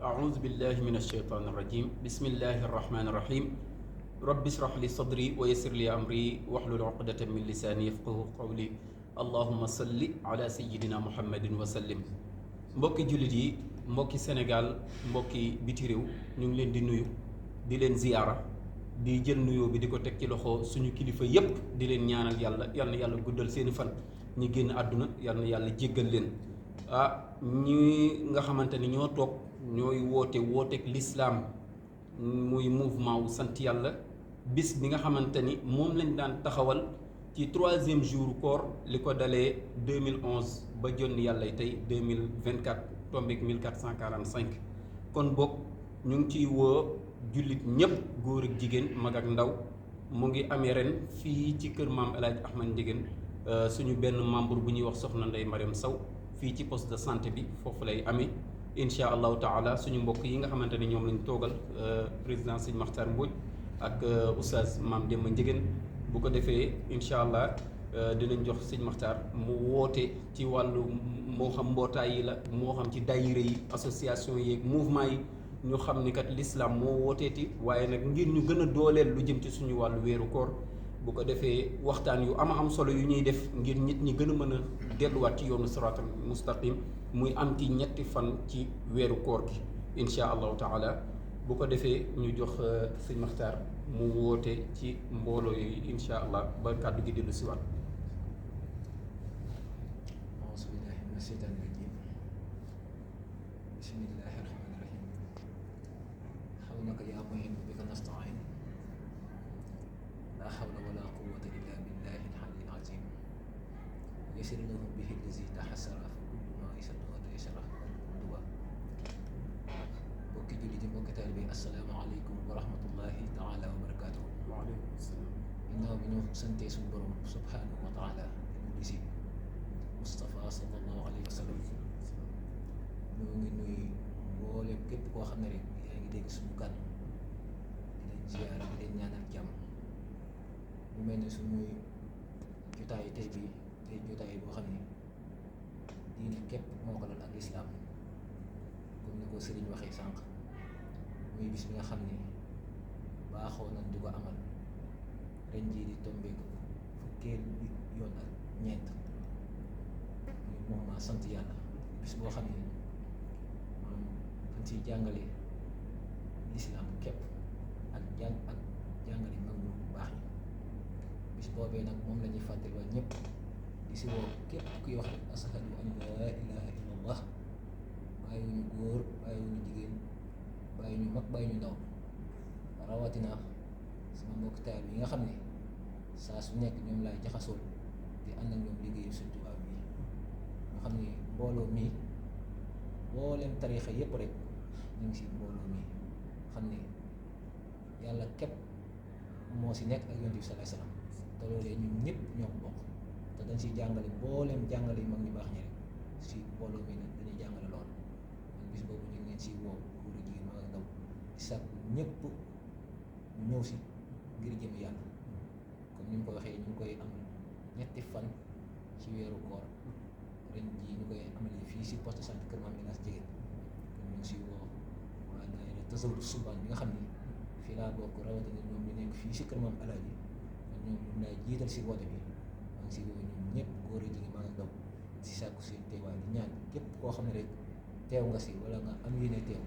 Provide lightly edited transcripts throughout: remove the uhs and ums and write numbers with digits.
أعوذ بالله من الشيطان الرجيم بسم الله الرحمن الرحيم رب اشرح لي صدري ويسر لي أمري واحلل عقدة من لساني يفقه قولي اللهم صل على سيدنا محمد وسلم mbokki jullit yi mbokki Sénégal mbokki biti réew ñu ngi leen di nuyu di leen ziyaara di jël nuyoo bi di ko teg ci loxo suñu kilifa yépp di leen ñaanal yàlla yal na yàlla guddal seeni fan ñi génn àdduna yal na yàlla jéggal leen ñi nga xamante ni ñoo toog ñooy wooteek lislaam muy mouvement wu sant yàlla bis bi nga xamante ni moom lañ daan taxawal ci 3e jour koor li ko dalee 2011 ba jonn yàlla tey 2024 tombeek 1445 kon bokk ñu ngi ciy woo jullit ñépp góor ak jigéen mag ak ndaw mu ngi amee ren fii ci kër maam El Hadj Ahmed Ndiéguène suñu benn membre bu ñuy wax soxna Ndeye Mariam Sow fii ci poste de santé bi foofu lay amee incha allahu taala suñu mbokk yi nga xamante ni ñoom lañ toogal président Sëñ Makhtar Mbodj ak oustaz Mame Demba Ndiéguène bu ko defee incha allah dinañ jox Sëñ Makhtar mu woote ci wàllu moo xam mbootaay yi la moo xam ci daayira yi association yi ak mouvement yi ñu xam ni kat l'islam moo wooteeti waaye nag ngir ñu gën a dooleel lu jëm ci suñu wàllu weeru koor bu ko defee waxtaan yu am solo yu ñuy def ngir nit ñi gën a mën a delluwaat ci yoonu siraatal mustaqim muy am ci ñetti fan ci weeru koor gi incha allahu taala bu ko defee ñu jox Sëñ Makhtar mu woote ci mbooloo yooyu incha allah ba kàddu gi dellu si waat. auzu billahi mina sheytaani rajim bismillahi rahmaani rahim xawnaka yaa mu'in bika nastain laa xawla wala quwwata illa billahi al-aliyyil azim yasir lahum bihi allazi tahassara fa kullu ma yasadu wa taysara duba mbokki jullit yi mbokki taalibe bi assalaamu aleykum wa rahmatullahi taala wa barakaatuhu. waaleykum salaam. ginnaaw bi ñu santee suñu borom subhanahu wa taala di si Moustapha sallallahu alayhi wa sallam ñoo ngi nuyu mboolem képp koo xam ne rek yaa ngi dégg suñu kàddu di leen ziyaara di leen ñaanal jàmm mu mel ne suñuy jotaayu tey bi tey jotaay boo xam ne diine képp moo ko lal ak lislaam comme ni ko sëriñ waxee sànq muy bis bi nga xam ne baaxoo nañ di ko amal ren jii di tombeeku fukkeel bi yoon ak ñeent muy moom maa sant yàlla bis boo xam ne maanaam dañ ciy jàngale lislaam képp ak jàngale mag ñu baax ñi bis boobee nag moom la ñuy fàttali waa ñëpp di si woo képp kuy wax ashadu an laa ilaha illallah bàyyiwuñu góor bàyyiwuñu jigéen bàyyiwuñu mag bàyyiwuñu ndaw rawatina sama mbokk taal yi nga xam ne saa su nekk ñoom laay jaxasoo di ànd ak ñoom liggéeyu Sëñ Tuubaa bi nga xam ne mbooloo mi mbooleem tariixa yépp rek ñu ngi si mbooloo mi xam ne yàlla képp moo si nekk ak Yonent bi sallallaahu alayhi wa sallam te loolee ñun ñëpp ñoo ko bokk te dañ siy jàngale mbooleem jàngale yu mag ñu baax ñi rek si mbooloo mi nag dañuy jàngale lool man bis boobu ñu ngi leen si woo góor a jigéen mag ak ndaw di sàkku ñëpp ñu ñëw si ngir jëm yàlla comme ni mu ko waxee ñu ngi koy am ñetti fan ci weeru koor ren jii ñu koy amalee fii si poste de santé kër Maam El Hadj Ndiéguène kon ñu ngi si woo waa daayira Tazawudu Subaan bi nga xam ni fii laa bokk rawatina ñoom ñu nekk fii si kër Maam El Hadj kon ñoom ñu laay jiital si woote bi maa ngi si woo ñoom ñëpp góor a jigéen maa ngi daw si sàkku seen teewaay di ñaan képp koo xam ne rek teew nga si wala nga am yéene teew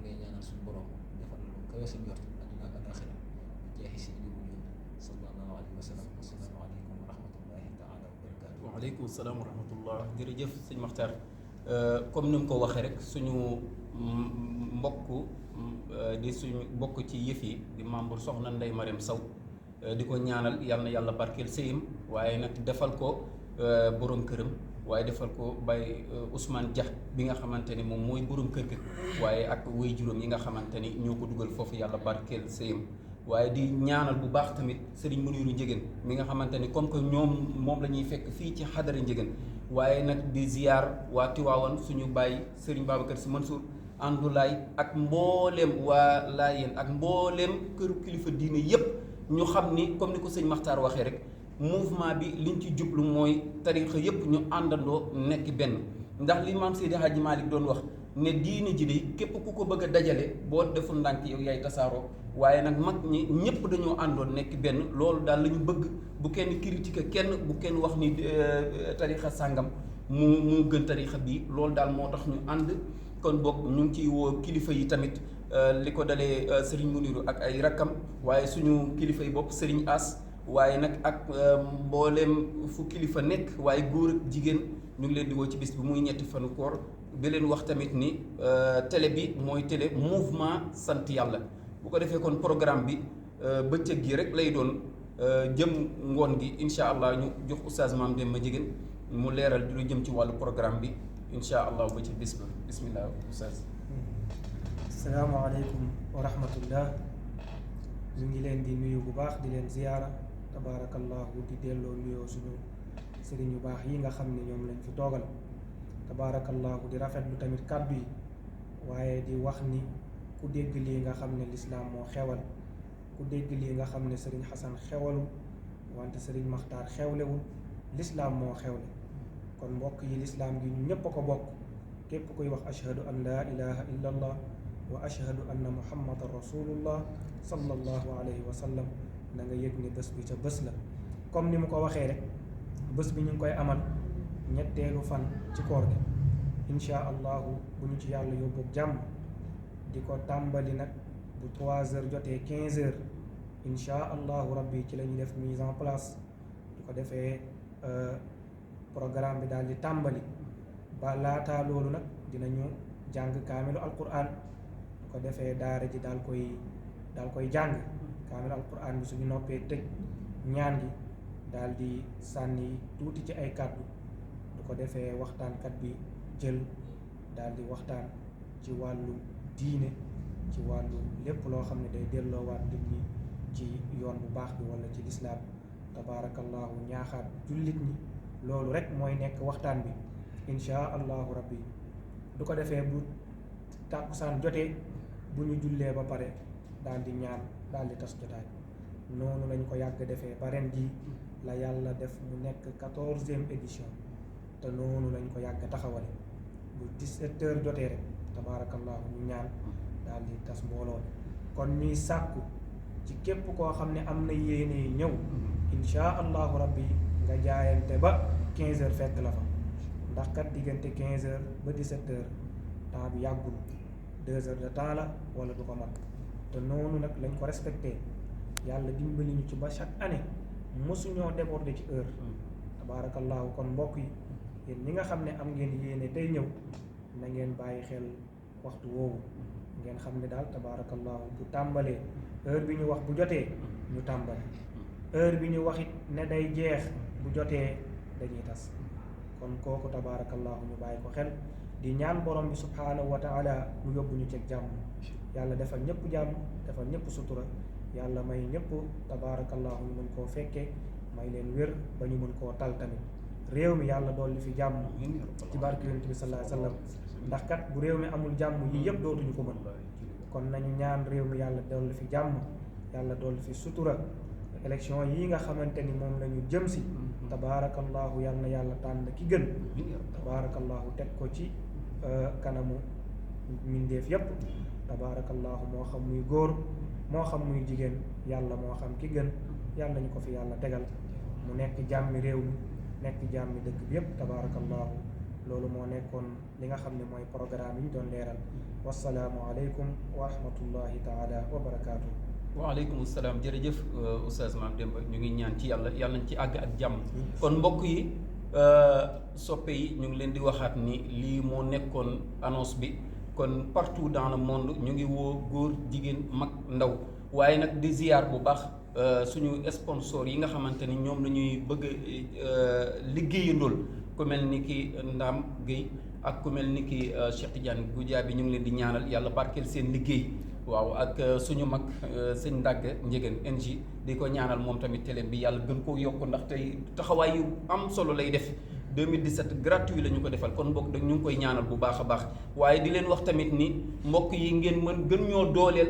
ngay ñaanal suñu borom defal lu kawe sa njort àdduna ak alaaxira jeexi si li mu ñëw sallallahu alayhi wa sallam assalaamu aleykum wa rahmatullahi taala wa barakaatu. waaleykum salaam wa rahmatullah jërëjëf Sëñ Makhtar comme ni mu ko waxee rek suñu mbokk di suñu bokk ci yëf yi di membre soxna Ndeye Mariam Sow di ko ñaanal yal na yàlla barkeel sëyam waaye nag defal ko borom këram waaye defal ko Baye Ousmane Dia bi nga xamante ni moom mooy borom kër ga waaye ak way juróom yi nga xamante ni ñoo ko dugal foofu yàlla barkeel sëyam waaye di ñaanal bu baax tamit Serigne Muniru Ndiéguène mi nga xamante ni comme que ñoom moom la ñuy fekk fii ci xadara Ndiéguène waaye nag di ziyaar waa Tiwaawan suñu Baye Serigne Babacar Sy Mansour àndulaay ak mbooleem waa Laayeen ak mbooleem këru kilifa diine yépp ñu xam ni comme ni ko Sëñ Makhtar waxee rek mouvement bi liñ ci jublu mooy tarixa yépp ñu àndandoo nekk benn ndax li maam Seydi Hadji Malick doon wax ne diine ji de képp ku ko bëgg a dajale boo deful ndànk yow yaay tasaaroo waaye nag mag ñi ñëpp dañoo àndoon nekk benn loolu daal la ñu bëgg bu kenn critiquer kenn bu kenn wax ni tarixa sàngam mu gën tarixa bi loolu daal moo tax ñu ànd kon boog ñu ngi ciy woo kilifa yi tamit li ko dalee Serigne Muniru ak ay rakkam waaye suñu kilifa yi bopp Serigne As waaye nag ak mbooleem fu kilifa nekk waaye góor ak jigéen ñu ngi leen di woo ci bis bi muy ñetti fanu koor di leen wax tamit ni télé bi mooy télé mouvement sant yàlla bu ko defee kon programme bi bëccëg gi rek lay doon jëm ngoon gi incha allah ñu jox oustaz Mame Demba Ndiéguène mu leeral di lu jëm ci wàllu programme bi incha allah ba ci bis ba bismillah oustaz. asalaamaaleykum wa rahmatullah ñu ngi leen di nuyu bu baax di leen ziyaara tabaarakallahu di delloo nuyoo suñu sëriñ yu baax yi nga xam ne ñoom lañ fi toogal tabaarakallahu di rafetlu tamit kàddu yi waaye di wax ni ku dégg lii nga xam ne lislaam moo xewal ku dégg lii nga xam ne sëriñ Xasan xewalu wante sëriñ Maxtaar xewlewul lislaam moo xewle kon mbokk yi lislaam gi ñu ñépp a ko bokk képp kuy wax ashhadu an laa ilaha illa allah wa ashhadu anna muhammadan rasulullah sallallahu alayhi wa sallam na nga yëg ni bés bi ca bés la comme ni mu ko waxee rek bés bi ñu ngi koy amal ñetteelu fan ci koor gi insha allahu bu ñu ci yàlla yóbbu jàmm di ko tàmbali nag bu 3 heures jotee 15 heures insha allahu rabbi ci la ñuy def mise en place du ko defee programme bi daal di tàmbali ba laataa loolu nag dinañu jàng kaamilu alquran du ko defee daara ji daal koy jàng kaamilu alquran bi suñu noppee tëj ñaan gi daal di sànni tuuti ci ay kàddu du ko defee waxtaankat bi jël daal di waxtaan ci wàllu diine ci wàllu lépp loo xam ne day delloowaat nit ñi ci yoon bu baax bi wala ci lislaam tabaarakallahu ñaaxaat jullit ñi loolu rek mooy nekk waxtaan bi insha allahu rabbi du ko defee bu tàkkusaan jotee bu ñu jullee ba pare daal di ñaan daal di tas jotaay noonu lañ ko yàgg defee ba ren ji la yàlla def mu nekk 14e édition te noonu lañ ko yàgg taxawale bu 17 heures jotee rek tabaarakallahu ñu ñaan daal di tas mbooloo kon ñuy sàkku ci képp koo xam ne am na yéene ñëw insha allahu rabbi nga jaayante ba 15 heures fekk la fa ndax kat diggante 15 heures ba 17 heures temps bi yàggul 2 heures de temps la wala du ko mat te noonu nag lañ ko respecté yàlla dimbali ñu ci ba chaque année mosuñoo déborder ci heure tabaarakallahu kon mbokk yi yéen ñi nga xam ne am ngeen yéene tey ñëw na ngeen bàyyi xel waxtu woowu ngeen xam ne daal tabaarakallahu bu tàmbalee heure bi ñu wax bu jotee ñu tàmbale heure bi ñu waxit ne day jeex bu jotee dañuy tas kon kooku tabaarakallahu ñu bàyyi ko xel di ñaan borom bi subhaanahu wa taala mu yóbbu ñu ceeg jàmm yàlla defal ñëpp jàmm defal ñëpp sutura yàlla may ñëpp tabaarakallahu ñu mën koo fekkee may leen wér ba ñu mën koo tal tamit réew mi yàlla dolli fi jàmm ci barke yonent bi sallallahu alayhi wa sallam ndax kat bu réew mi amul jàmm yi yëpp dootuñu ko mën kon nañu ñaan réew mi yàlla dolli fi jàmm yàlla dolli fi sutura élection yi nga xamante ni moom la ñu jëm si tabaarakallahu yal na yàlla tànn ki gën tabaarakallahu teg ko ci kanamu mindeef yépp tabaarakallahu moo xam muy góor moo xam muy jigéen yàlla moo xam ki gën yàlla ñu ko fi yàlla tegal mu nekk jàmmi réew mi nekk jàmmi dëkk bi yépp tabaarakallahu loolu moo nekkoon li nga xam ne mooy programme yi ñu doon leeral wassalaamu aleykum wa rahmatullahi taala wa barakaatu. waaleykum salaam jërëjëf oustaz Mame Demba ñu ngi ñaan ci yàlla yàlla nañ ci àgg ak jàmm kon mbokk yi soppe yi ñu ngi leen di waxaat ni lii moo nekkoon annonce bi kon partout dans le monde ñu ngi woo góor jigéen mag ndaw waaye nag di ziyaar bu baax suñu sponsor yi nga xamante ni ñoom la ñuy bëgg liggéeyandool ku mel ni ki Ndam Guèye ak ku mel ni ki Cheikh Tidiane Goudiaby ñu ngi leen di ñaanal yàlla barkeel seen liggéey waaw ak suñu mag sëñ Ndagg Ndiéguène NG di ko ñaanal moom tamit télé bi yàlla gën koo yokk ndax tey taxawaay yu am solo lay def 2017 gratuit la ñu ko defal kon mbokk ñu ngi koy ñaanal bu baax a baax waaye di leen wax tamit ni mbokk yi ngeen mën gën ñoo dooleel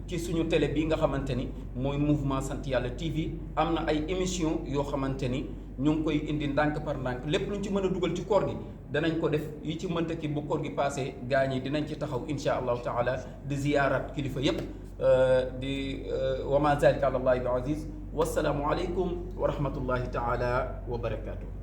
ci suñu télé bi nga xamante ni mooy mouvement sant yàlla TV am na ay émission yoo xamante ni ñu ngi koy indi ndànk par ndànk lépp luñ ci mën a dugal ci koor gi danañ ko def yi ci mënta ki bu koor gi passé gaa ñi dinañ ci taxaw insha allahu taala di ziyaarat kilifa yépp di wa ma zalika ala allahi bi aziz wassalaamu aleykum wa rahmatullahi taala wa barakatuh